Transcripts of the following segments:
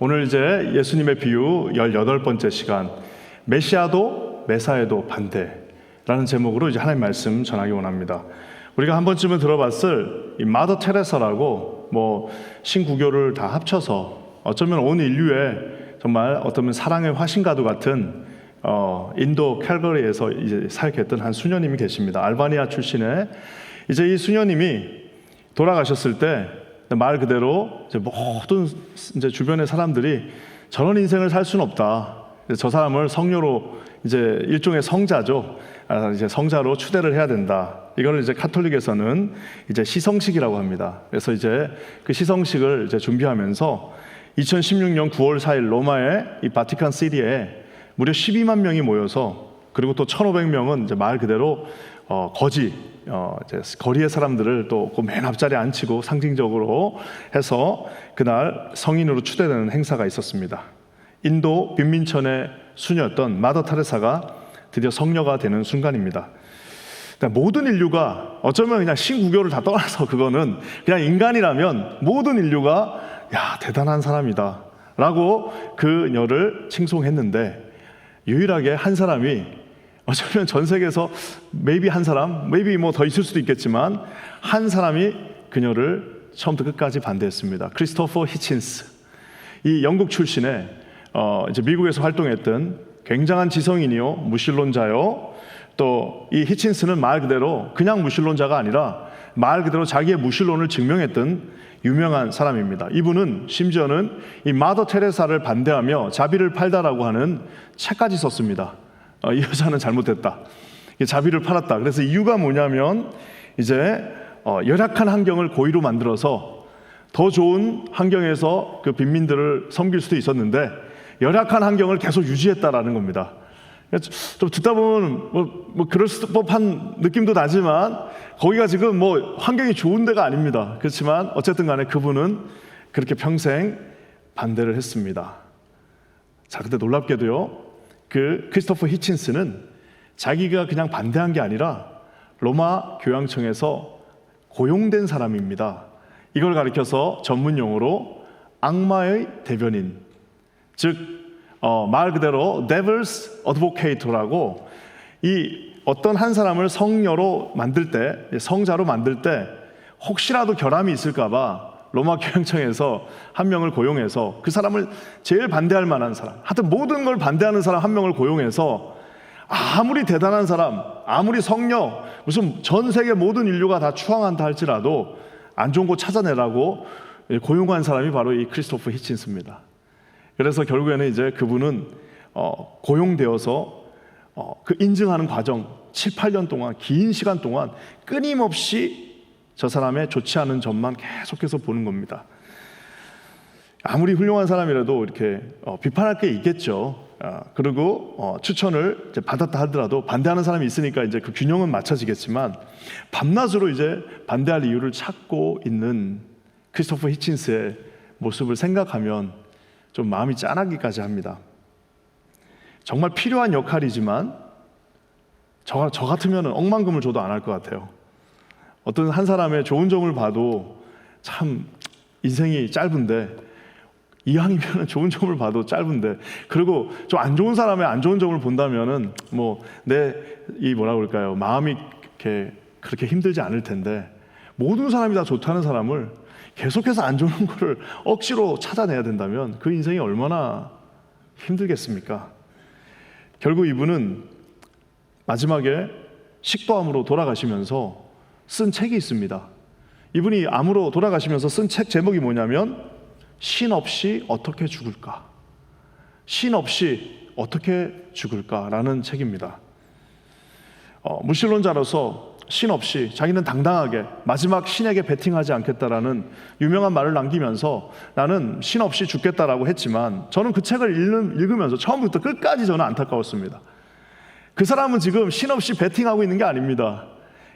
오늘 이제 예수님의 비유 18번째 시간, 메시아도 메사에도 반대라는 제목으로 이제 하나님 말씀 전하기 원합니다. 우리가 한 번쯤은 들어봤을 이 마더 테레사라고 신구교를 다 합쳐서 어쩌면 온 인류의 정말 어쩌면 사랑의 화신과도 같은 인도 캘거리에서 이제 사역했던 한 수녀님이 계십니다. 알바니아 출신의 이제 이 수녀님이 돌아가셨을 때 말 그대로 이제 모든 이제 주변의 사람들이 저런 인생을 살 수는 없다. 저 사람을 성녀로 이제 일종의 성자죠. 이제 성자로 추대를 해야 된다. 이거를 이제 카톨릭에서는 이제 시성식이라고 합니다. 그래서 이제 그 시성식을 이제 준비하면서 2016년 9월 4일 로마의 이 바티칸 시티에 무려 12만 명이 모여서 그리고 또 1,500명은 이제 말 그대로 이제 거리의 사람들을 또 맨 앞자리에 앉히고 상징적으로 해서 그날 성인으로 추대되는 행사가 있었습니다. 인도 빈민촌의 수녀였던 마더 테레사가 드디어 성녀가 되는 순간입니다. 그러니까 모든 인류가 어쩌면 그냥 신구교를 다 떠나서 그거는 그냥 인간이라면 모든 인류가 야 대단한 사람이다 라고 그녀를 칭송했는데 유일하게 한 사람이 어쩌면 전 세계에서 maybe 한 사람, maybe 더 있을 수도 있겠지만 한 사람이 그녀를 처음부터 끝까지 반대했습니다. 크리스토퍼 히친스, 이 영국 출신의 이제 미국에서 활동했던 굉장한 지성인이요, 무신론자요. 또 이 히친스는 말 그대로 그냥 무신론자가 아니라 말 그대로 자기의 무신론을 증명했던 유명한 사람입니다. 이분은 심지어는 이 마더 테레사를 반대하며 자비를 팔다라고 하는 책까지 썼습니다. 이 여자는 잘못됐다. 자비를 팔았다. 그래서 이유가 뭐냐면 이제 열악한 환경을 고의로 만들어서 더 좋은 환경에서 그 빈민들을 섬길 수도 있었는데 열악한 환경을 계속 유지했다라는 겁니다. 좀 듣다 보면 그럴 법한 느낌도 나지만 거기가 지금 환경이 좋은 데가 아닙니다. 그렇지만 어쨌든 간에 그분은 그렇게 평생 반대를 했습니다. 자, 근데 놀랍게도요, 그 크리스토퍼 히친스는 자기가 그냥 반대한 게 아니라 로마 교황청에서 고용된 사람입니다. 이걸 가리켜서 전문 용어로 악마의 대변인, 즉 말 그대로 Devil's Advocate라고 이 어떤 한 사람을 성녀로 만들 때, 성자로 만들 때 혹시라도 결함이 있을까봐 로마 교황청에서 한 명을 고용해서 그 사람을 제일 반대할 만한 사람, 하여튼 모든 걸 반대하는 사람 한 명을 고용해서 아무리 대단한 사람, 아무리 성녀, 무슨 전 세계 모든 인류가 다 추앙한다 할지라도 안 좋은 거 찾아내라고 고용한 사람이 바로 이 크리스토퍼 히친스입니다. 그래서 결국에는 이제 그분은 고용되어서 그 인증하는 과정 7, 8년 동안 긴 시간 동안 끊임없이 저 사람의 좋지 않은 점만 계속해서 보는 겁니다. 아무리 훌륭한 사람이라도 이렇게 비판할 게 있겠죠. 그리고 추천을 이제 받았다 하더라도 반대하는 사람이 있으니까 이제 그 균형은 맞춰지겠지만 밤낮으로 이제 반대할 이유를 찾고 있는 크리스토퍼 히친스의 모습을 생각하면 좀 마음이 짠하기까지 합니다. 정말 필요한 역할이지만 저 같으면 억만금을 줘도 안 할 것 같아요. 어떤 한 사람의 좋은 점을 봐도 참 인생이 짧은데 이왕이면 좋은 점을 봐도 짧은데 그리고 좀 안 좋은 사람의 안 좋은 점을 본다면은 마음이 이렇게 그렇게 힘들지 않을 텐데 모든 사람이 다 좋다는 사람을 계속해서 안 좋은 거를 억지로 찾아내야 된다면 그 인생이 얼마나 힘들겠습니까? 결국 이분은 마지막에 식도암으로 돌아가시면서 쓴 책이 있습니다. 이분이 암으로 돌아가시면서 쓴 책 제목이 뭐냐면 신 없이 어떻게 죽을까? 신 없이 어떻게 죽을까라는 책입니다. 무신론자로서 신 없이 자기는 당당하게 마지막 신에게 베팅하지 않겠다라는 유명한 말을 남기면서 나는 신 없이 죽겠다라고 했지만 저는 그 책을 읽으면서 처음부터 끝까지 저는 안타까웠습니다. 그 사람은 지금 신 없이 베팅하고 있는 게 아닙니다.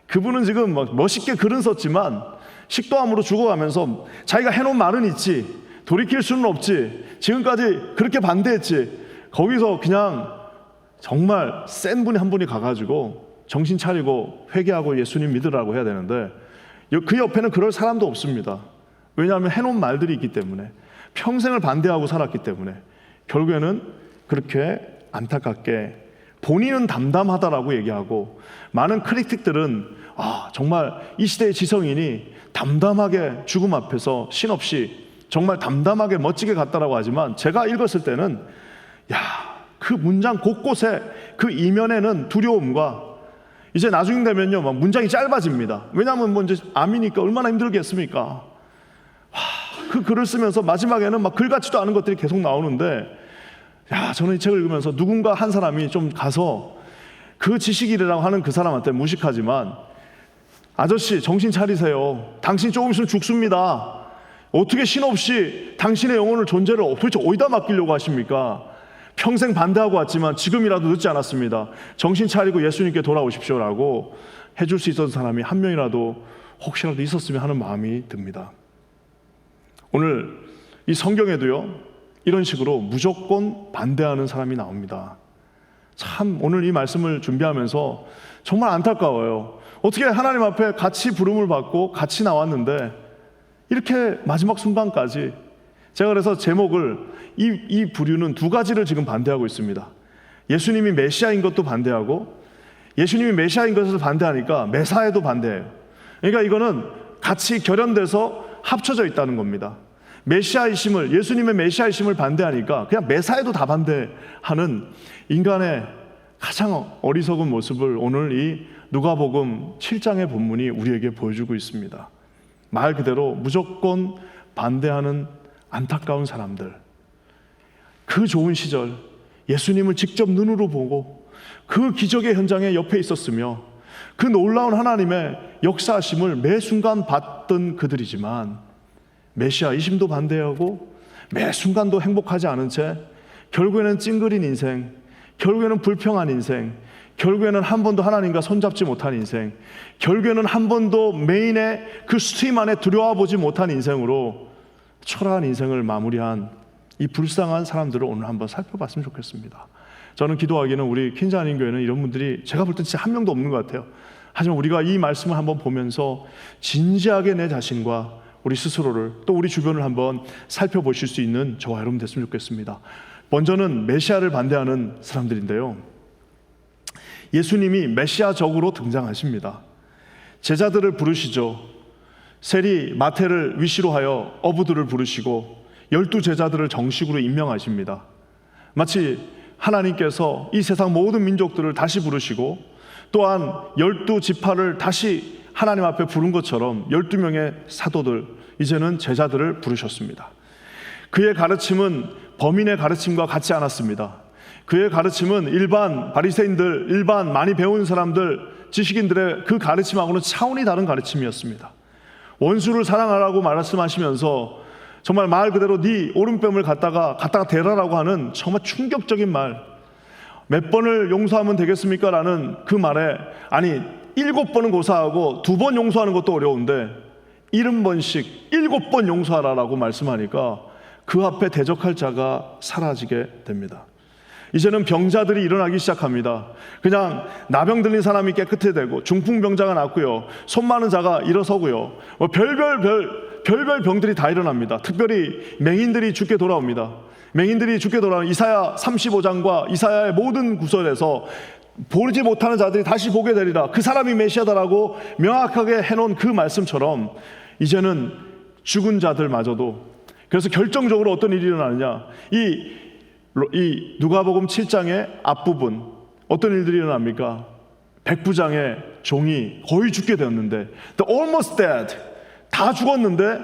그분은 지금 멋있게 글은 썼지만 식도암으로 죽어가면서 자기가 해놓은 말은 있지, 돌이킬 수는 없지, 지금까지 그렇게 반대했지, 거기서 그냥 정말 센 분이 한 분이 가가지고 정신 차리고 회개하고 예수님 믿으라고 해야 되는데 그 옆에는 그럴 사람도 없습니다. 왜냐하면 해놓은 말들이 있기 때문에. 평생을 반대하고 살았기 때문에 결국에는 그렇게 안타깝게 본인은 담담하다라고 얘기하고, 많은 크리틱들은 정말 이 시대의 지성인이 담담하게 죽음 앞에서 신없이 정말 담담하게 멋지게 갔다라고 하지만, 제가 읽었을 때는 그 문장 곳곳에 그 이면에는 두려움과, 이제 나중에 되면요 막 문장이 짧아집니다. 왜냐하면 뭐 이제 암이니까 얼마나 힘들겠습니까? 그 글을 쓰면서 마지막에는 막 글 같지도 않은 것들이 계속 나오는데, 저는 이 책을 읽으면서 누군가 한 사람이 좀 가서 그 지식인이라고 하는 그 사람한테 무식하지만, 아저씨 정신 차리세요. 당신 조금 있으면 죽습니다. 어떻게 신없이 당신의 영혼을 존재를 도대체 어디다 맡기려고 하십니까? 평생 반대하고 왔지만 지금이라도 늦지 않았습니다. 정신 차리고 예수님께 돌아오십시오라고 해줄 수 있었던 사람이 한 명이라도 혹시라도 있었으면 하는 마음이 듭니다. 오늘 이 성경에도요 이런 식으로 무조건 반대하는 사람이 나옵니다. 참 오늘 이 말씀을 준비하면서 정말 안타까워요. 어떻게 하나님 앞에 같이 부름을 받고 같이 나왔는데 이렇게 마지막 순간까지, 제가 그래서 제목을 이 부류는 두 가지를 지금 반대하고 있습니다. 예수님이 메시아인 것도 반대하고, 예수님이 메시아인 것을 반대하니까 메사에도 반대해요. 그러니까 이거는 같이 결연돼서 합쳐져 있다는 겁니다. 메시아이심을, 예수님의 메시아이심을 반대하니까 그냥 메사에도 다 반대하는 인간의 가장 어리석은 모습을 오늘 이 누가복음 7장의 본문이 우리에게 보여주고 있습니다. 말 그대로 무조건 반대하는 안타까운 사람들. 그 좋은 시절 예수님을 직접 눈으로 보고 그 기적의 현장에 옆에 있었으며 그 놀라운 하나님의 역사하심을 매 순간 봤던 그들이지만, 메시아이심도 반대하고 매 순간도 행복하지 않은 채 결국에는 찡그린 인생, 결국에는 불평한 인생, 결국에는 한 번도 하나님과 손잡지 못한 인생, 결국에는 한 번도 메인의 그 스트림 안에 들어와 보지 못한 인생으로 초라한 인생을 마무리한 이 불쌍한 사람들을 오늘 한번 살펴봤으면 좋겠습니다. 저는 기도하기는 우리 퀸즈 한인교회는 이런 분들이 제가 볼 때 진짜 한 명도 없는 것 같아요. 하지만 우리가 이 말씀을 한번 보면서 진지하게 내 자신과 우리 스스로를, 또 우리 주변을 한번 살펴보실 수 있는 저와 여러분 됐으면 좋겠습니다. 먼저는 메시아를 반대하는 사람들인데요, 예수님이 메시아적으로 등장하십니다. 제자들을 부르시죠. 세리 마태를 위시로 하여 어부들을 부르시고 12제자들을 정식으로 임명하십니다. 마치 하나님께서 이 세상 모든 민족들을 다시 부르시고 또한 12지파를 다시 하나님 앞에 부른 것처럼 12명의 사도들, 이제는 제자들을 부르셨습니다. 그의 가르침은 범인의 가르침과 같지 않았습니다. 그의 가르침은 일반 바리새인들, 일반 많이 배운 사람들, 지식인들의 그 가르침하고는 차원이 다른 가르침이었습니다. 원수를 사랑하라고 말씀하시면서 정말 말 그대로 네 오른뺨을 갖다가 대라라고 하는 정말 충격적인 말, 몇 번을 용서하면 되겠습니까? 라는 그 말에, 아니 7번은 고사하고 2번 용서하는 것도 어려운데 70번씩 7번 용서하라라고 말씀하니까 그 앞에 대적할 자가 사라지게 됩니다. 이제는 병자들이 일어나기 시작합니다. 그냥 나병 들린 사람이 깨끗해 되고, 중풍병자가 낫고요, 손 많은 자가 일어서고요, 별별 병들이 다 일어납니다. 특별히 맹인들이 죽게 돌아옵니다. 맹인들이 죽게 돌아오는 이사야 35장과 이사야의 모든 구절에서 보지 못하는 자들이 다시 보게 되리라, 그 사람이 메시아다라고 명확하게 해놓은 그 말씀처럼 이제는 죽은 자들마저도, 그래서 결정적으로 어떤 일이 일어나느냐, 이 누가복음 7장의 앞부분 어떤 일들이 일어납니까? 백부장의 종이 거의 죽게 되었는데, The almost dead, 다 죽었는데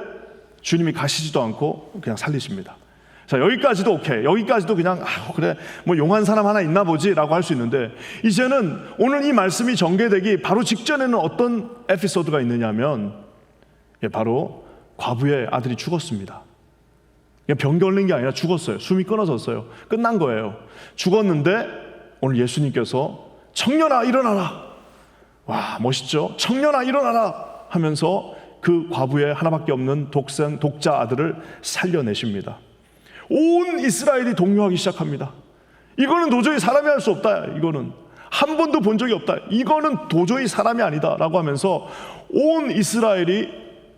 주님이 가시지도 않고 그냥 살리십니다. 자, 여기까지도 오케이, 여기까지도 그냥 그래 뭐 용한 사람 하나 있나 보지 라고 할 수 있는데, 이제는 오늘 이 말씀이 전개되기 바로 직전에는 어떤 에피소드가 있느냐면, 바로 과부의 아들이 죽었습니다. 병 걸린 게 아니라 죽었어요. 숨이 끊어졌어요. 끝난 거예요. 죽었는데 오늘 예수님께서 청년아 일어나라, 와 멋있죠? 청년아 일어나라 하면서 그 과부의 하나밖에 없는 독자 아들을 살려내십니다. 온 이스라엘이 동요하기 시작합니다. 이거는 도저히 사람이 할 수 없다, 이거는 한 번도 본 적이 없다, 이거는 도저히 사람이 아니다 라고 하면서 온 이스라엘이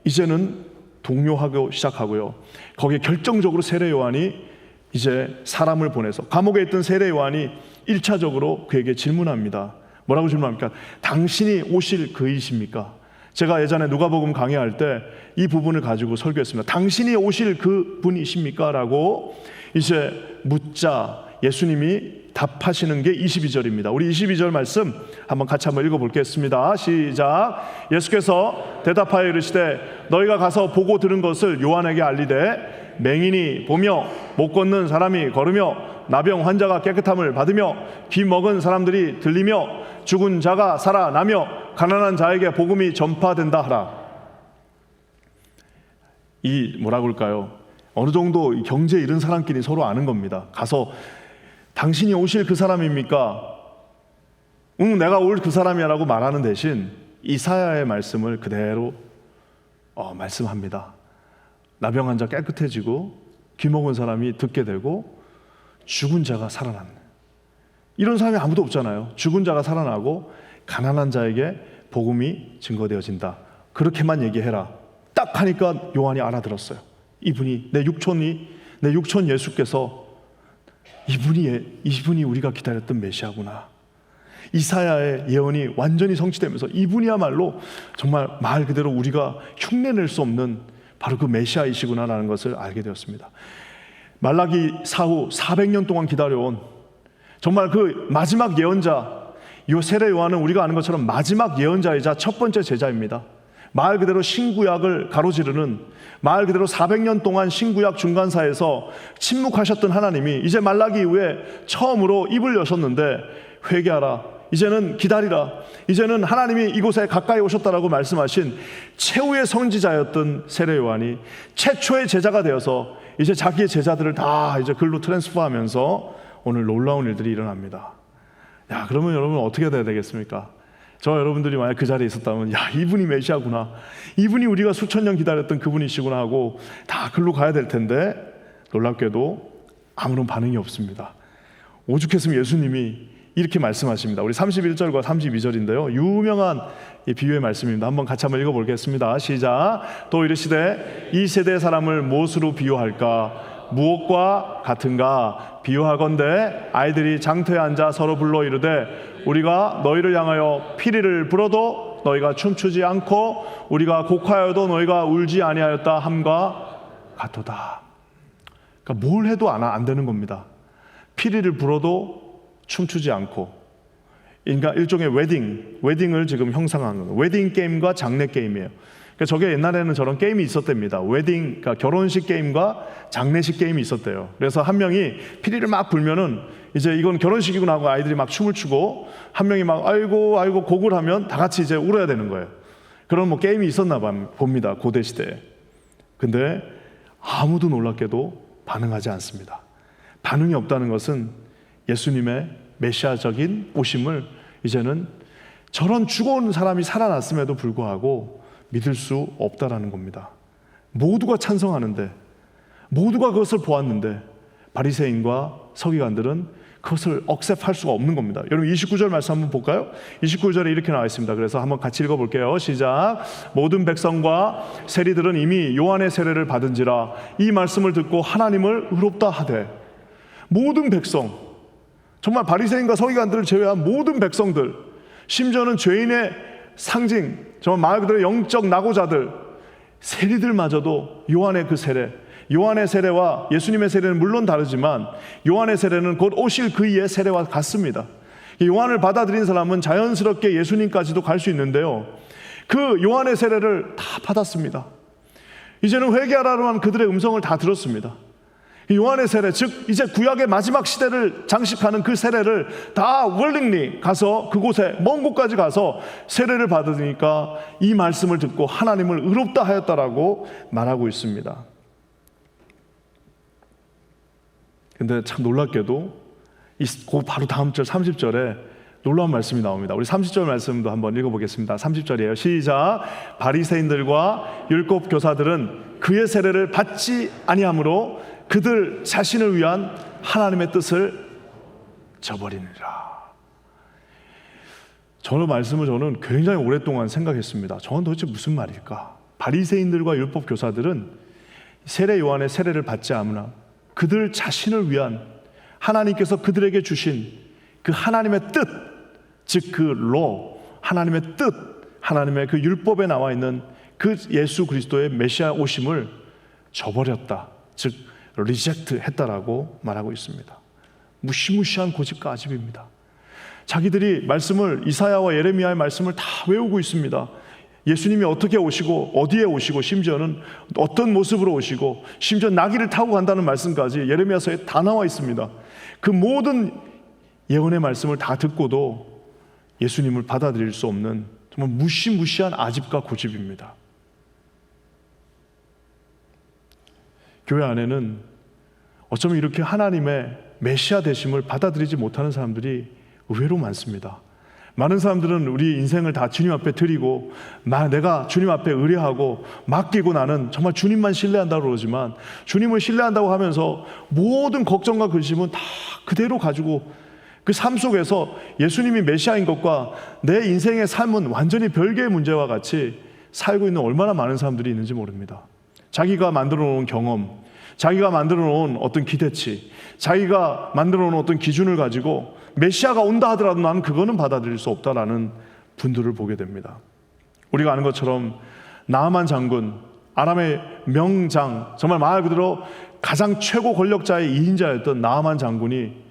이제는 동요하고 시작하고요. 거기에 결정적으로 세례 요한이 이제 사람을 보내서 감옥에 있던 세례 요한이 1차적으로 그에게 질문합니다. 뭐라고 질문합니까? 당신이 오실 그이십니까? 제가 예전에 누가복음 강의할 때 이 부분을 가지고 설교했습니다. 당신이 오실 그 분이십니까? 라고 이제 묻자 예수님이 답하시는 게 22절입니다. 우리 22절 말씀 한번 같이 한번 읽어보겠습니다. 시작. 예수께서 대답하여 이르시되 너희가 가서 보고 들은 것을 요한에게 알리되 맹인이 보며 못 걷는 사람이 걸으며 나병 환자가 깨끗함을 받으며 귀 먹은 사람들이 들리며 죽은 자가 살아나며 가난한 자에게 복음이 전파된다 하라. 이 뭐라고 할까요? 어느 정도 경제 잃은 사람끼리 서로 아는 겁니다. 가서 당신이 오실 그 사람입니까? 내가 올 그 사람이야 라고 말하는 대신 이사야의 말씀을 그대로 말씀합니다. 나병 환자 깨끗해지고 귀 먹은 사람이 듣게 되고 죽은 자가 살아나는, 이런 사람이 아무도 없잖아요. 죽은 자가 살아나고 가난한 자에게 복음이 증거되어진다. 그렇게만 얘기해라. 딱 하니까 요한이 알아들었어요. 이분이 내 육촌 예수께서 이분이 우리가 기다렸던 메시아구나. 이사야의 예언이 완전히 성취되면서 이분이야말로 정말 말 그대로 우리가 흉내낼 수 없는 바로 그 메시아이시구나라는 것을 알게 되었습니다. 말라기 사후 400년 동안 기다려온 정말 그 마지막 예언자, 이 세례 요한은 우리가 아는 것처럼 마지막 예언자이자 첫 번째 제자입니다. 말 그대로 신구약을 가로지르는, 말 그대로 400년 동안 신구약 중간사에서 침묵하셨던 하나님이 이제 말라기 이후에 처음으로 입을 여셨는데 회개하라, 이제는 기다리라, 이제는 하나님이 이곳에 가까이 오셨다라고 말씀하신 최후의 선지자였던 세례 요한이 최초의 제자가 되어서 이제 자기의 제자들을 다 이제 글로 트랜스퍼하면서 오늘 놀라운 일들이 일어납니다. 야, 그러면 여러분 어떻게 돼야 되겠습니까? 저 여러분들이 만약 그 자리에 있었다면, 야, 이분이 메시아구나, 이분이 우리가 수천 년 기다렸던 그분이시구나 하고 다 글로 가야 될 텐데 놀랍게도 아무런 반응이 없습니다. 오죽했으면 예수님이 이렇게 말씀하십니다. 우리 31절과 32절인데요 유명한 이 비유의 말씀입니다. 한번 같이 한번 읽어보겠습니다. 시작. 또 이르시되 이 세대 사람을 무엇으로 비유할까? 무엇과 같은가? 비유하건대 아이들이 장터에 앉아 서로 불러 이르되 우리가 너희를 향하여 피리를 불어도 너희가 춤추지 않고 우리가 곡하여도 너희가 울지 아니하였다 함과 같도다. 그러니까 뭘 해도 안 되는 겁니다. 피리를 불어도 춤추지 않고, 그러니까 일종의 웨딩을 지금 형상한 거예요. 웨딩 게임과 장례 게임이에요. 그러니까 저게 옛날에는 저런 게임이 있었답니다. 그러니까 결혼식 게임과 장례식 게임이 있었대요. 그래서 한 명이 피리를 막 불면은 이제 이건 결혼식이구나 하고 아이들이 막 춤을 추고, 한 명이 막 아이고 곡을 하면 다 같이 이제 울어야 되는 거예요. 그런 뭐 게임이 있었나 봅니다, 고대 시대에. 근데 아무도 놀랍게도 반응하지 않습니다. 반응이 없다는 것은 예수님의 메시아적인 오심을 이제는 저런 죽어온 사람이 살아났음에도 불구하고 믿을 수 없다라는 겁니다. 모두가 찬성하는데, 모두가 그것을 보았는데 바리새인과 서기관들은 그것을 억셉할 수가 없는 겁니다. 여러분 29절 말씀 한번 볼까요? 29절에 이렇게 나와 있습니다. 그래서 한번 같이 읽어볼게요. 시작. 모든 백성과 세리들은 이미 요한의 세례를 받은지라 이 말씀을 듣고 하나님을 의롭다 하되. 모든 백성, 정말 바리새인과 서기관들을 제외한 모든 백성들, 심지어는 죄인의 상징, 정말 말 그대로 영적 낙오자들, 세리들마저도 요한의 그 세례, 요한의 세례와 예수님의 세례는 물론 다르지만 요한의 세례는 곧 오실 그이의 세례와 같습니다. 요한을 받아들인 사람은 자연스럽게 예수님까지도 갈 수 있는데요, 그 요한의 세례를 다 받았습니다. 이제는 회개하라는 그들의 음성을 다 들었습니다. 요한의 세례, 즉 이제 구약의 마지막 시대를 장식하는 그 세례를 다 월링리 가서 그곳에 먼 곳까지 가서 세례를 받으니까 이 말씀을 듣고 하나님을 의롭다 하였다라고 말하고 있습니다. 근데 참 놀랍게도 그 바로 다음 절 30절에 놀라운 말씀이 나옵니다. 우리 30절 말씀도 한번 읽어보겠습니다. 30절이에요. 시작. 바리새인들과 율법 교사들은 그의 세례를 받지 아니하므로 그들 자신을 위한 하나님의 뜻을 저버리니라. 저는 굉장히 오랫동안 생각했습니다. 저건 도대체 무슨 말일까? 바리새인들과 율법 교사들은 세례 요한의 세례를 받지 않으나 그들 자신을 위한 하나님께서 그들에게 주신 그 하나님의 뜻, 즉 그 하나님의 뜻, 하나님의 그 율법에 나와 있는 그 예수 그리스도의 메시아 오심을 저버렸다, 즉 리젝트 했다라고 말하고 있습니다. 무시무시한 고집과 아집입니다. 자기들이 말씀을, 이사야와 예레미야의 말씀을 다 외우고 있습니다. 예수님이 어떻게 오시고 어디에 오시고 심지어는 어떤 모습으로 오시고 심지어 나귀를 타고 간다는 말씀까지 예레미야서에 다 나와 있습니다. 그 모든 예언의 말씀을 다 듣고도 예수님을 받아들일 수 없는 정말 무시무시한 아집과 고집입니다. 교회 안에는 어쩌면 이렇게 하나님의 메시아 되심을 받아들이지 못하는 사람들이 의외로 많습니다. 많은 사람들은 우리 인생을 다 주님 앞에 드리고 내가 주님 앞에 의뢰하고 맡기고 나는 정말 주님만 신뢰한다고 그러지만, 주님을 신뢰한다고 하면서 모든 걱정과 근심은 다 그대로 가지고 그 삶 속에서 예수님이 메시아인 것과 내 인생의 삶은 완전히 별개의 문제와 같이 살고 있는 얼마나 많은 사람들이 있는지 모릅니다. 자기가 만들어 놓은 경험, 자기가 만들어 놓은 어떤 기대치, 자기가 만들어 놓은 어떤 기준을 가지고 메시아가 온다 하더라도 나는 그거는 받아들일 수 없다라는 분들을 보게 됩니다. 우리가 아는 것처럼 나아만 장군, 아람의 명장, 정말 말 그대로 가장 최고 권력자의 2인자였던 나아만 장군이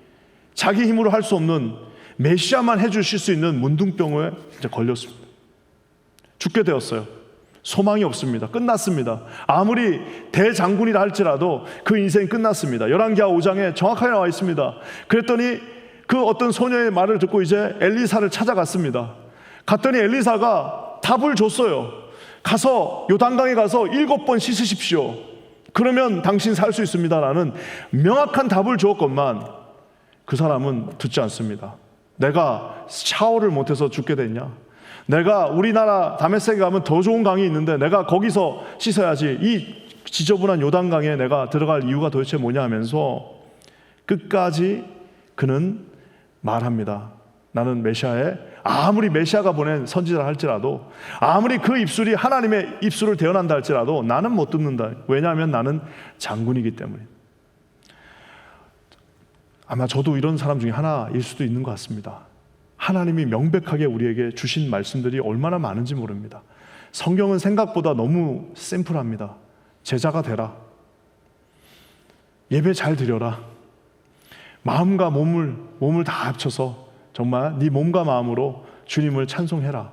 자기 힘으로 할 수 없는 메시아만 해주실 수 있는 문둥병에 이제 걸렸습니다. 죽게 되었어요. 소망이 없습니다. 끝났습니다. 아무리 대장군이라 할지라도 그 인생이 끝났습니다. 열왕기하 5장에 정확하게 나와 있습니다. 그랬더니 그 어떤 소녀의 말을 듣고 이제 엘리사를 찾아갔습니다. 갔더니 엘리사가 답을 줬어요. 가서 요단강에 가서 7번 씻으십시오. 그러면 당신 살 수 있습니다라는 명확한 답을 주었건만 그 사람은 듣지 않습니다. 내가 샤워를 못해서 죽게 됐냐? 내가 우리나라 다메섹에 가면 더 좋은 강이 있는데 내가 거기서 씻어야지, 이 지저분한 요단강에 내가 들어갈 이유가 도대체 뭐냐 하면서 끝까지 그는 말합니다. 나는 메시아에, 아무리 메시아가 보낸 선지자라 할지라도, 아무리 그 입술이 하나님의 입술을 대언한다 할지라도 나는 못 듣는다. 왜냐하면 나는 장군이기 때문에. 아마 저도 이런 사람 중에 하나일 수도 있는 것 같습니다. 하나님이 명백하게 우리에게 주신 말씀들이 얼마나 많은지 모릅니다. 성경은 생각보다 너무 심플합니다. 제자가 되라, 예배 잘 드려라, 마음과 몸을 다 합쳐서 정말 네 몸과 마음으로 주님을 찬송해라,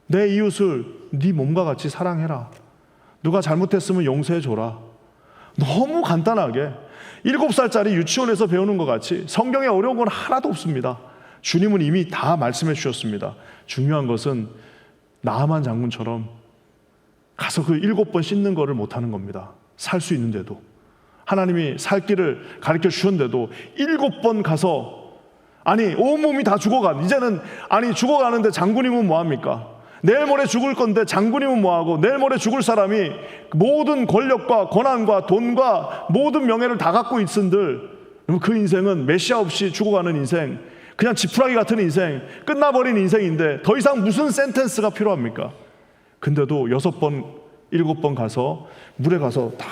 내 이웃을 네 몸과 같이 사랑해라, 누가 잘못했으면 용서해줘라. 너무 간단하게 7살짜리 유치원에서 배우는 것 같이 성경에 어려운 건 하나도 없습니다. 주님은 이미 다 말씀해 주셨습니다. 중요한 것은 나아만 장군처럼 가서 그 7번 씻는 거를 못하는 겁니다. 살 수 있는데도, 하나님이 살 길을 가르쳐 주셨는데도 7번 가서, 아니 온몸이 다 죽어간, 이제는 아니 죽어가는데 장군이면 뭐합니까? 내일 모레 죽을 건데 장군이면 뭐하고, 내일 모레 죽을 사람이 모든 권력과 권한과 돈과 모든 명예를 다 갖고 있은들 그 인생은 메시아 없이 죽어가는 인생, 그냥 지푸라기 같은 인생, 끝나버린 인생인데 더 이상 무슨 센텐스가 필요합니까? 근데도 6번, 7번 가서 물에 가서 다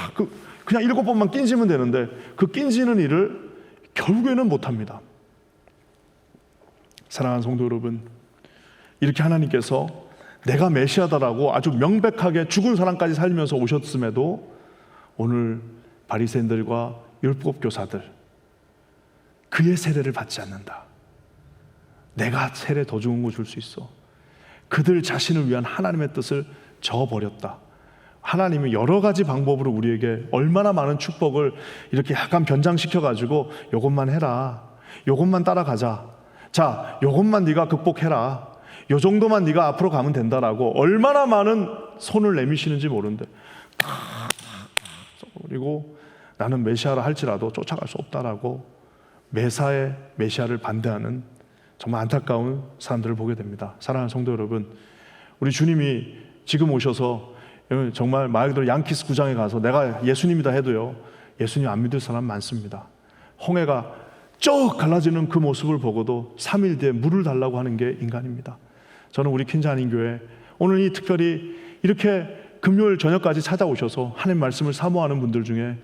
그냥 7번만 낀지면 되는데 그 낀지는 일을 결국에는 못합니다. 사랑하는 성도 여러분, 이렇게 하나님께서 내가 메시아다라고 아주 명백하게 죽은 사람까지 살면서 오셨음에도 오늘 바리새인들과 율법 교사들, 그의 세례를 받지 않는다. 내가 세례 더 좋은 거 줄 수 있어. 그들 자신을 위한 하나님의 뜻을 저버렸다. 하나님이 여러 가지 방법으로 우리에게 얼마나 많은 축복을 이렇게 약간 변장시켜가지고 요것만 해라, 요것만 따라가자, 자 요것만 네가 극복해라, 요 정도만 네가 앞으로 가면 된다라고 얼마나 많은 손을 내미시는지 모르는데, 그리고 나는 메시아라 할지라도 쫓아갈 수 없다라고 매사에 메시아를 반대하는 정말 안타까운 사람들을 보게 됩니다. 사랑하는 성도 여러분, 우리 주님이 지금 오셔서 정말 말 그대로 양키스 구장에 가서 내가 예수님이다 해도요, 예수님 안 믿을 사람 많습니다. 홍해가 쭉 갈라지는 그 모습을 보고도 3일 뒤에 물을 달라고 하는 게 인간입니다. 저는 우리 킨자한인교회 오늘 이 특별히 이렇게 금요일 저녁까지 찾아오셔서 하나님 말씀을 사모하는 분들 중에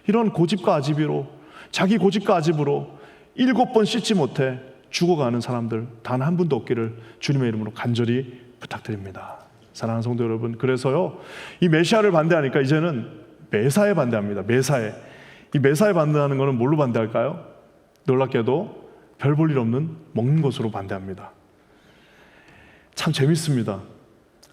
이런 고집과 아집으로, 자기 고집과 아집으로 7번 씻지 못해 죽어가는 사람들 단 한 분도 없기를 주님의 이름으로 간절히 부탁드립니다. 사랑하는 성도 여러분, 그래서요, 이 메시아를 반대하니까 이제는 메사에 반대합니다. 메사에. 이 메사에 반대하는 것은 뭘로 반대할까요? 놀랍게도 별 볼 일 없는 먹는 것으로 반대합니다. 참 재밌습니다.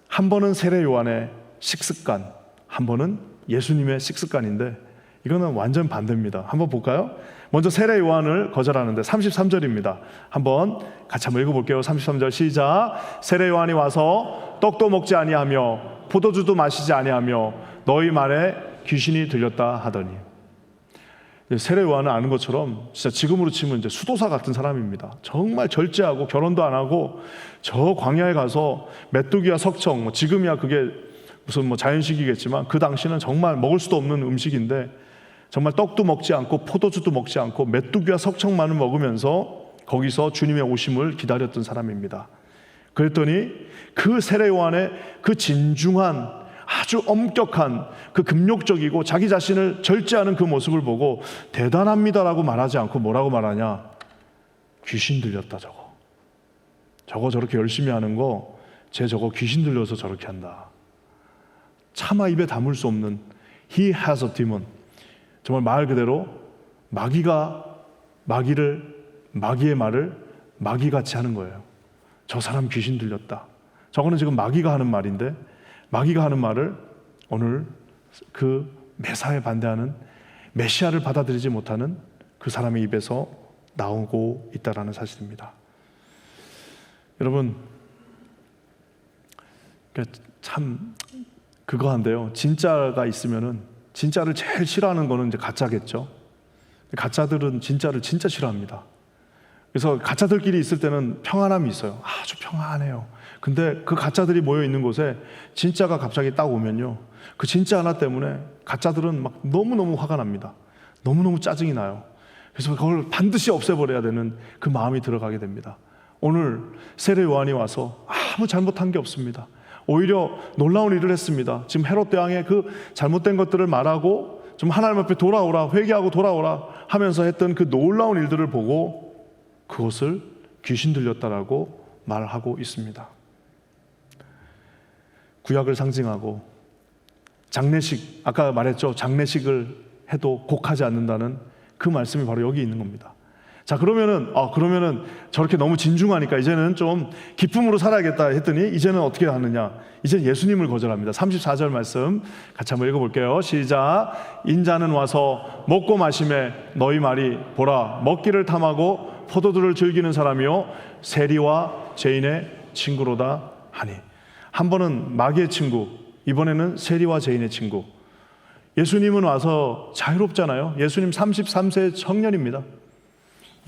한 번은 세례 요한의 식습관, 한 번은 예수님의 식습관인데 이거는 완전 반대입니다. 한번 볼까요? 먼저 세례 요한을 거절하는데 33절입니다. 한번 같이 한번 읽어볼게요. 33절 시작. 세례 요한이 와서 떡도 먹지 아니하며 포도주도 마시지 아니하며 너희 말에 귀신이 들렸다 하더니. 세례 요한은 아는 것처럼 진짜 지금으로 치면 이제 수도사 같은 사람입니다. 정말 절제하고 결혼도 안 하고 저 광야에 가서 메뚜기와 석청, 지금이야 그게 무슨 자연식이겠지만 그 당시는 정말 먹을 수도 없는 음식인데 정말 떡도 먹지 않고 포도주도 먹지 않고 메뚜기와 석청만을 먹으면서 거기서 주님의 오심을 기다렸던 사람입니다. 그랬더니 그 세례 요한의 그 진중한 아주 엄격한 그 금욕적이고 자기 자신을 절제하는 그 모습을 보고 대단합니다라고 말하지 않고 뭐라고 말하냐? 귀신 들렸다 저거 저렇게 열심히 하는 거 쟤 저거 귀신 들려서 저렇게 한다. 차마 입에 담을 수 없는 He has a demon. 정말 말 그대로 마귀의 말을 마귀같이 하는 거예요. 저 사람 귀신 들렸다. 저거는 지금 마귀가 하는 말인데 마귀가 하는 말을 오늘 그 메사에 반대하는 메시아를 받아들이지 못하는 그 사람의 입에서 나오고 있다라는 사실입니다. 여러분, 참 그거 한데요. 진짜가 있으면은 진짜를 제일 싫어하는 거는 이제 가짜겠죠. 가짜들은 진짜를 진짜 싫어합니다. 그래서 가짜들끼리 있을 때는 평안함이 있어요. 아주 평안해요. 근데 그 가짜들이 모여 있는 곳에 진짜가 갑자기 딱 오면요, 그 진짜 하나 때문에 가짜들은 막 너무너무 화가 납니다. 너무너무 짜증이 나요. 그래서 그걸 반드시 없애버려야 되는 그 마음이 들어가게 됩니다. 오늘 세례 요한이 와서 아무 잘못한 게 없습니다. 오히려 놀라운 일을 했습니다. 지금 헤롯 대왕의 그 잘못된 것들을 말하고 좀 하나님 앞에 돌아오라, 회개하고 돌아오라 하면서 했던 그 놀라운 일들을 보고 그것을 귀신 들렸다라고 말하고 있습니다. 구약을 상징하고 장례식, 아까 말했죠. 장례식을 해도 곡하지 않는다는 그 말씀이 바로 여기 있는 겁니다. 자, 그러면은 저렇게 너무 진중하니까 이제는 좀 기쁨으로 살아야겠다 했더니 이제는 어떻게 하느냐? 이제 예수님을 거절합니다. 34절 말씀 같이 한번 읽어볼게요. 시작. 인자는 와서 먹고 마심에 너희 말이 보라 먹기를 탐하고 포도주를 즐기는 사람이요 세리와 죄인의 친구로다 하니. 한 번은 마귀의 친구, 이번에는 세리와 죄인의 친구. 예수님은 와서 자유롭잖아요. 예수님 33세 청년입니다.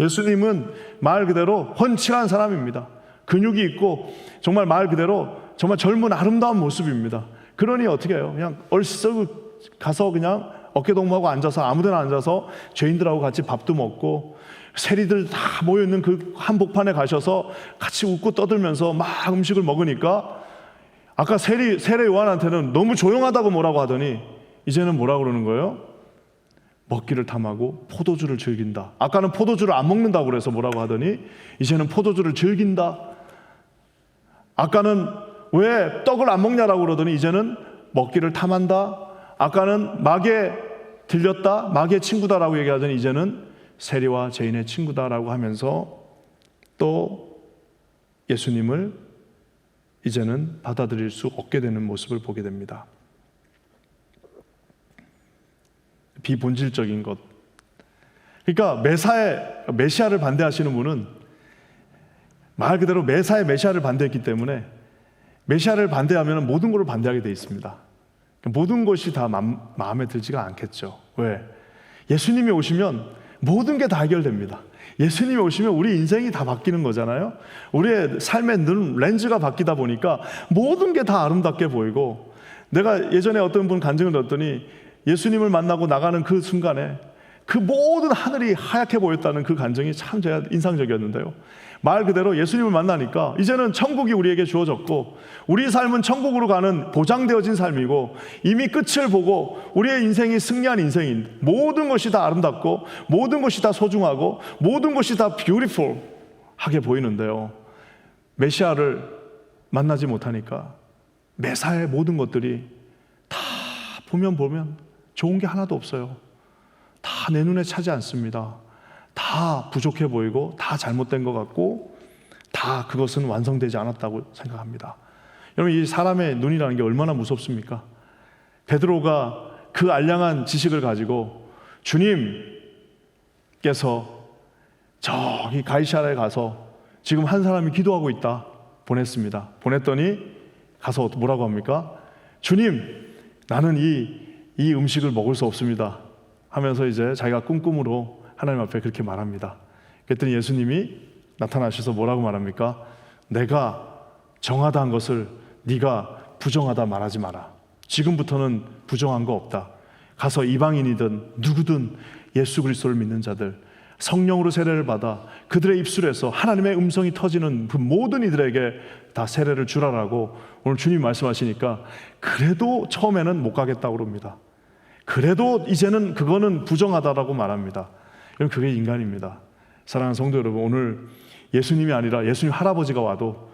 예수님은 말 그대로 훤칠한 사람입니다. 근육이 있고 정말 말 그대로 정말 젊은 아름다운 모습입니다. 그러니 어떻게 해요? 그냥 얼썩 가서 그냥 어깨동무하고 앉아서 아무데나 앉아서 죄인들하고 같이 밥도 먹고 세리들 다 모여있는 그 한복판에 가셔서 같이 웃고 떠들면서 막 음식을 먹으니까 아까 세례 요한한테는 너무 조용하다고 뭐라고 하더니 이제는 뭐라고 그러는 거예요? 먹기를 탐하고 포도주를 즐긴다. 아까는 포도주를 안 먹는다고 그래서 뭐라고 하더니 이제는 포도주를 즐긴다. 아까는 왜 떡을 안 먹냐라고 그러더니 이제는 먹기를 탐한다. 아까는 마귀에 들렸다, 마귀의 친구다라고 얘기하더니 이제는 세리와 죄인의 친구다라고 하면서 또 예수님을 이제는 받아들일 수 없게 되는 모습을 보게 됩니다. 비본질적인 것. 그러니까 메시아를 반대하시는 분은 말 그대로 메시아를 반대했기 때문에 메시아를 반대하면 모든 것을 반대하게 돼 있습니다. 모든 것이 다 마음에 들지가 않겠죠. 왜? 예수님이 오시면 모든 게 다 해결됩니다. 예수님이 오시면 우리 인생이 다 바뀌는 거잖아요. 우리의 삶의 눈 렌즈가 바뀌다 보니까 모든 게 다 아름답게 보이고, 내가 예전에 어떤 분 간증을 들었더니 예수님을 만나고 나가는 그 순간에 그 모든 하늘이 하얗게 보였다는 그 간증이 참 제가 인상적이었는데요. 말 그대로 예수님을 만나니까 이제는 천국이 우리에게 주어졌고, 우리 삶은 천국으로 가는 보장되어진 삶이고, 이미 끝을 보고 우리의 인생이 승리한 인생인, 모든 것이 다 아름답고 모든 것이 다 소중하고 모든 것이 다 뷰티풀하게 보이는데요, 메시아를 만나지 못하니까 매사의 모든 것들이 다 보면 좋은 게 하나도 없어요. 다 내 눈에 차지 않습니다. 다 부족해 보이고 다 잘못된 것 같고 다 그것은 완성되지 않았다고 생각합니다. 여러분, 이 사람의 눈이라는 게 얼마나 무섭습니까? 베드로가 그 알량한 지식을 가지고 주님께서 저기 가이사랴에 가서 지금 한 사람이 기도하고 있다 보냈습니다. 보냈더니 가서 뭐라고 합니까? 주님, 나는 이 음식을 먹을 수 없습니다 하면서 이제 자기가 꿈꿈으로 하나님 앞에 그렇게 말합니다. 그랬더니 예수님이 나타나셔서 뭐라고 말합니까? 내가 정하다 한 것을 네가 부정하다 말하지 마라. 지금부터는 부정한 거 없다. 가서 이방인이든 누구든 예수 그리스도를 믿는 자들, 성령으로 세례를 받아 그들의 입술에서 하나님의 음성이 터지는 그 모든 이들에게 다 세례를 주라라고 오늘 주님 말씀하시니까, 그래도 처음에는 못 가겠다고 그럽니다. 그래도 이제는 그거는 부정하다라고 말합니다. 여러분, 그게 인간입니다. 사랑하는 성도 여러분, 오늘 예수님이 아니라 예수님 할아버지가 와도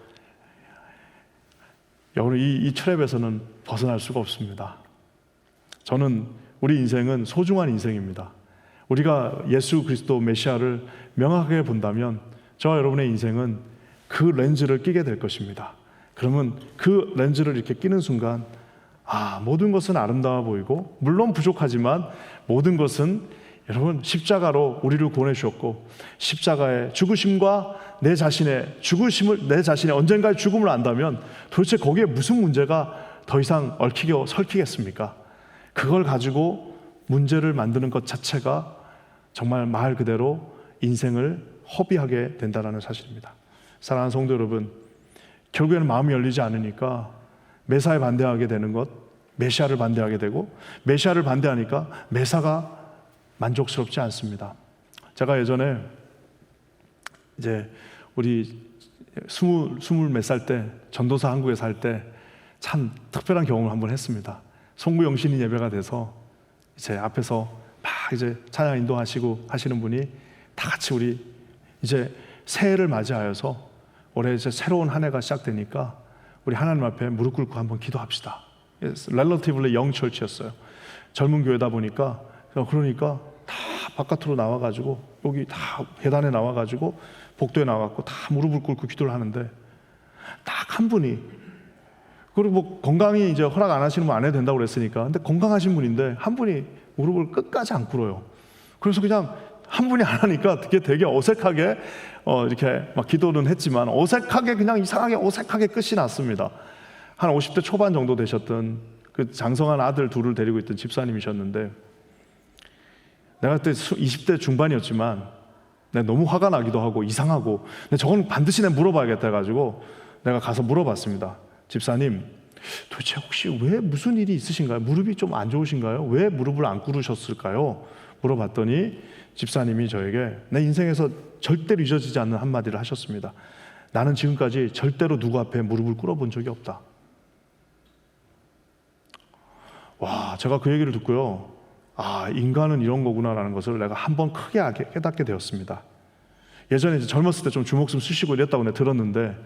여러분 이 트랩에서는 벗어날 수가 없습니다. 저는 우리 인생은 소중한 인생입니다. 우리가 예수 그리스도 메시아를 명확하게 본다면 저와 여러분의 인생은 그 렌즈를 끼게 될 것입니다. 그러면 그 렌즈를 이렇게 끼는 순간, 모든 것은 아름다워 보이고, 물론 부족하지만 모든 것은 여러분 십자가로 우리를 구원해 주셨고, 십자가의 죽으심과 내 자신의 죽으심을, 내 자신의 언젠가의 죽음을 안다면 도대체 거기에 무슨 문제가 더 이상 얽히고 설키겠습니까? 그걸 가지고 문제를 만드는 것 자체가 정말 말 그대로 인생을 허비하게 된다는 사실입니다. 사랑하는 성도 여러분, 결국에는 마음이 열리지 않으니까 메사에 반대하게 되는 것, 메시아를 반대하게 되고, 메시아를 반대하니까 메사가 만족스럽지 않습니다. 제가 예전에 이제 우리 스물 몇 살 때 전도사 한국에 살 때 참 특별한 경험을 한번 했습니다. 송구영신인 예배가 돼서 이제 앞에서 막 이제 찬양 인도하시고 하시는 분이 다 같이 우리 이제 새해를 맞이하여서 올해 이제 새로운 한 해가 시작되니까 우리 하나님 앞에 무릎 꿇고 한번 기도합시다. relatively young church였어요. 젊은 교회다 보니까, 그러니까 다 바깥으로 나와가지고 여기 다 계단에 나와가지고 복도에 나와갖고 다 무릎을 꿇고 기도를 하는데, 딱 한 분이, 그리고 뭐 건강이 이제 허락 안 하시는 분 안 해도 된다고 그랬으니까, 근데 건강하신 분인데 한 분이 무릎을 끝까지 안 꿇어요. 그래서 그냥 한 분이 안 하니까 되게 어색하게 이렇게 막 기도는 했지만 어색하게, 그냥 이상하게 어색하게 끝이 났습니다. 한 50대 초반 정도 되셨던 그 장성한 아들 둘을 데리고 있던 집사님이셨는데, 내가 그때 20대 중반이었지만 내가 너무 화가 나기도 하고 이상하고, 근데 저건 반드시 내가 물어봐야겠다 해가지고 내가 가서 물어봤습니다. 집사님, 도대체 혹시 왜 무슨 일이 있으신가요? 무릎이 좀 안 좋으신가요? 왜 무릎을 안 꿇으셨을까요? 물어봤더니 집사님이 저에게 내 인생에서 절대로 잊어지지 않는 한마디를 하셨습니다. 나는 지금까지 절대로 누구 앞에 무릎을 꿇어본 적이 없다. 와, 제가 그 얘기를 듣고요, 인간은 이런 거구나라는 것을 내가 한번 크게 깨닫게 되었습니다. 예전에 이제 젊었을 때 좀 주먹 좀 쓰시고 이랬다고 내가 들었는데,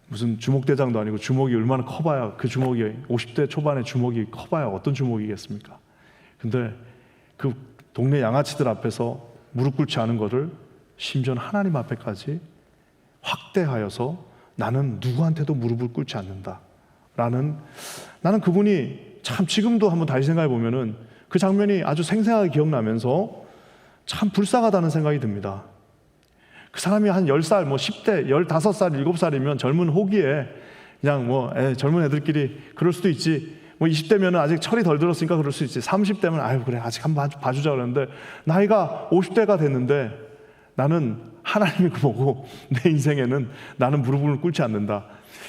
무슨 주먹대장도 아니고 주먹이 얼마나 커봐야, 그 주먹이 50대 초반의 주먹이 커봐야 어떤 주먹이겠습니까? 근데 그 동네 양아치들 앞에서 무릎 꿇지 않은 거를 심지어 하나님 앞에까지 확대하여서 나는 누구한테도 무릎을 꿇지 않는다 라는, 나는 그분이 참 지금도 한번 다시 생각해 보면은 그 장면이 아주 생생하게 기억나면서 참 불쌍하다는 생각이 듭니다. 그 사람이 한 10살, 뭐 10대, 15살, 7살이면 젊은 호기에 그냥 젊은 애들끼리 그럴 수도 있지, 뭐 20대면 아직 철이 덜 들었으니까 그럴 수 있지, 30대면 아유 그래 아직 한번 봐주자 그러는데, 나이가 50대가 됐는데 나는 하나님이 보고 내 인생에는 나는 무릎을 꿇지 않는다.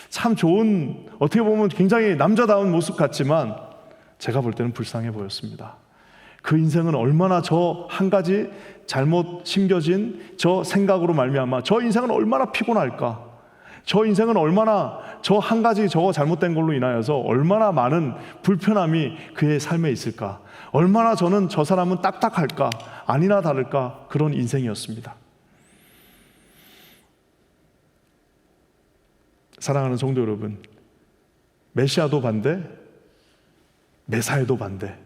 참 좋은, 어떻게 보면 굉장히 남자다운 모습 같지만 제가 볼 때는 불쌍해 보였습니다. 그 인생은 얼마나 저 한 가지 잘못 심겨진 저 생각으로 말미암아 저 인생은 얼마나 피곤할까? 저 인생은 얼마나 저 한 가지 저거 잘못된 걸로 인하여서 얼마나 많은 불편함이 그의 삶에 있을까? 얼마나 저는 저 사람은 딱딱할까? 아니나 다를까? 그런 인생이었습니다. 사랑하는 성도 여러분, 메시아도 반대, 메사야도 반대.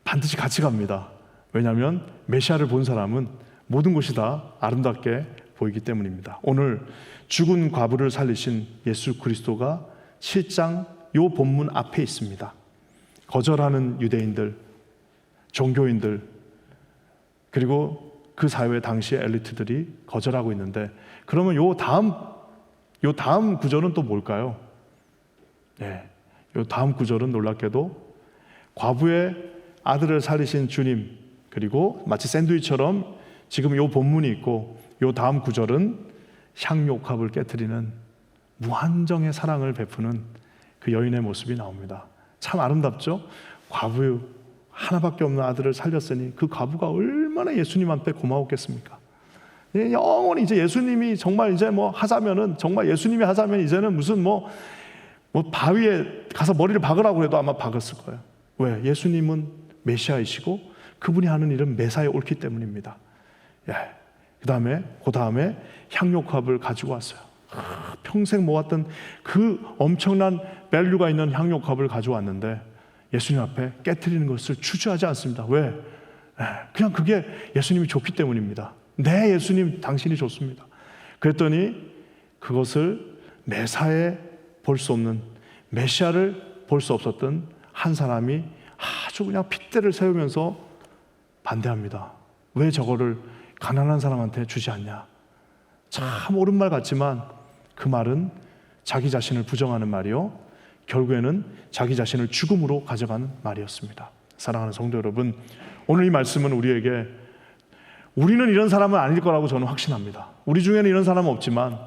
반드시 같이 갑니다. 왜냐하면 메시아를 본 사람은 모든 것이 다 아름답게 보이기 때문입니다. 오늘 죽은 과부를 살리신 예수 그리스도가 7장 요 본문 앞에 있습니다. 거절하는 유대인들, 종교인들, 그리고 그 사회 당시의 엘리트들이 거절하고 있는데, 그러면 요 다음 구절은 또 뭘까요? 요 다음 구절은 놀랍게도 과부의 아들을 살리신 주님, 그리고 마치 샌드위치처럼 지금 요 본문이 있고 요 다음 구절은 향료옥합을 깨트리는 무한정의 사랑을 베푸는 그 여인의 모습이 나옵니다. 참 아름답죠? 과부 하나밖에 없는 아들을 살렸으니 그 과부가 얼마나 예수님한테 고마웠겠습니까? 영원히 이제 예수님이 정말 이제 뭐 하자면은, 정말 예수님이 하자면 이제는 무슨 뭐 바위에 가서 머리를 박으라고 해도 아마 박았을 거예요. 왜? 예수님은 메시아이시고 그분이 하는 일은 메사에 옳기 때문입니다. 그 다음에 향료컵을 가지고 왔어요. 평생 모았던 그 엄청난 밸류가 있는 향료컵을 가져왔는데 예수님 앞에 깨트리는 것을 주저하지 않습니다. 왜? 그냥 그게 예수님이 좋기 때문입니다. 네, 예수님 당신이 좋습니다. 그랬더니 그것을 메사에 볼 수 없는, 메시아를 볼 수 없었던 한 사람이 아주 그냥 핏대를 세우면서 반대합니다. 왜 저거를 가난한 사람한테 주지 않냐? 참 옳은 말 같지만 그 말은 자기 자신을 부정하는 말이요, 결국에는 자기 자신을 죽음으로 가져가는 말이었습니다. 사랑하는 성도 여러분, 오늘 이 말씀은 우리는 이런 사람은 아닐 거라고 저는 확신합니다. 우리 중에는 이런 사람은 없지만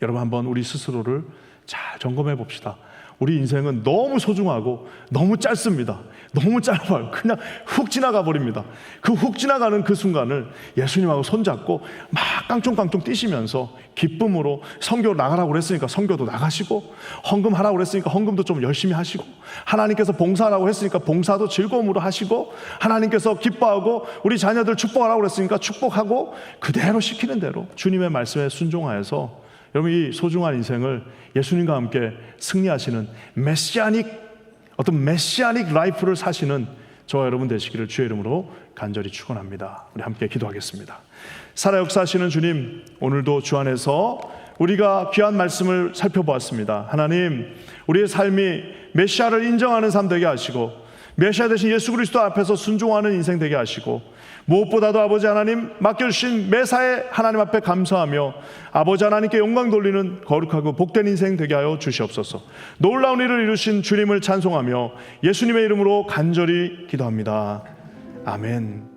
여러분 한번 우리 스스로를 잘 점검해 봅시다. 우리 인생은 너무 소중하고 너무 짧습니다. 너무 짧아요. 그냥 훅 지나가 버립니다. 그 훅 지나가는 그 순간을 예수님하고 손잡고 막 깡총깡총 뛰시면서 기쁨으로 선교 나가라고 그랬으니까 선교도 나가시고, 헌금하라고 그랬으니까 헌금도 좀 열심히 하시고, 하나님께서 봉사하라고 했으니까 봉사도 즐거움으로 하시고, 하나님께서 기뻐하고 우리 자녀들 축복하라고 그랬으니까 축복하고, 그대로 시키는 대로 주님의 말씀에 순종하여서 여러분 이 소중한 인생을 예수님과 함께 승리하시는 메시아닉 라이프를 사시는 저와 여러분 되시기를 주의 이름으로 간절히 축원합니다. 우리 함께 기도하겠습니다. 살아 역사하시는 주님, 오늘도 주 안에서 우리가 귀한 말씀을 살펴보았습니다. 하나님, 우리의 삶이 메시아를 인정하는 삶 되게 하시고, 메시아 되신 예수 그리스도 앞에서 순종하는 인생 되게 하시고, 무엇보다도 아버지 하나님 맡겨주신 매사에 하나님 앞에 감사하며 아버지 하나님께 영광 돌리는 거룩하고 복된 인생 되게 하여 주시옵소서. 놀라운 일을 이루신 주님을 찬송하며 예수님의 이름으로 간절히 기도합니다. 아멘.